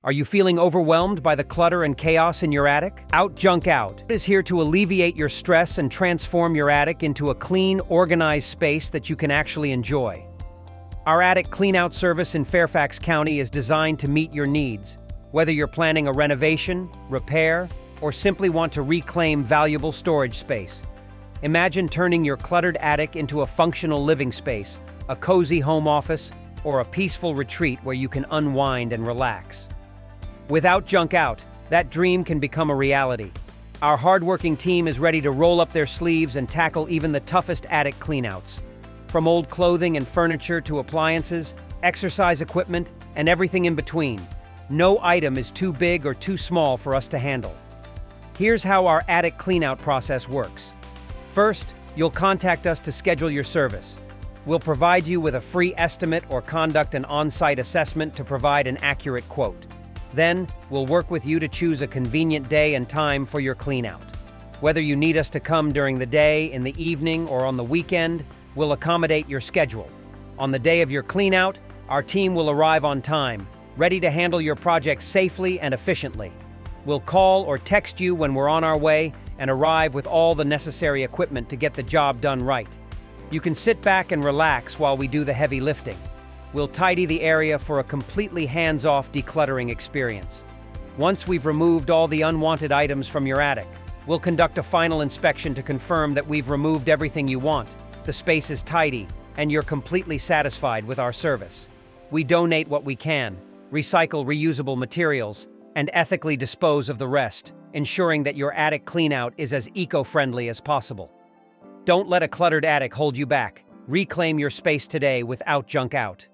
Are you feeling overwhelmed by the clutter and chaos in your attic? Out Junk Out is here to alleviate your stress and transform your attic into a clean, organized space that you can actually enjoy. Our attic cleanout service in Fairfax County is designed to meet your needs, whether you're planning a renovation, repair, or simply want to reclaim valuable storage space. Imagine turning your cluttered attic into a functional living space, a cozy home office, or a peaceful retreat where you can unwind and relax. Without Junk Out, that dream can become a reality. Our hardworking team is ready to roll up their sleeves and tackle even the toughest attic cleanouts. From old clothing and furniture to appliances, exercise equipment, and everything in between, no item is too big or too small for us to handle. Here's how our attic cleanout process works. First, you'll contact us to schedule your service. We'll provide you with a free estimate or conduct an on-site assessment to provide an accurate quote. Then, we'll work with you to choose a convenient day and time for your cleanout. Whether you need us to come during the day, in the evening, or on the weekend, we'll accommodate your schedule. On the day of your cleanout, our team will arrive on time, ready to handle your project safely and efficiently. We'll call or text you when we're on our way and arrive with all the necessary equipment to get the job done right. You can sit back and relax while we do the heavy lifting. We'll tidy the area for a completely hands-off decluttering experience. Once we've removed all the unwanted items from your attic, we'll conduct a final inspection to confirm that we've removed everything you want, the space is tidy, and you're completely satisfied with our service. We donate what we can, recycle reusable materials, and ethically dispose of the rest, ensuring that your attic cleanout is as eco-friendly as possible. Don't let a cluttered attic hold you back. Reclaim your space today without Junk Out.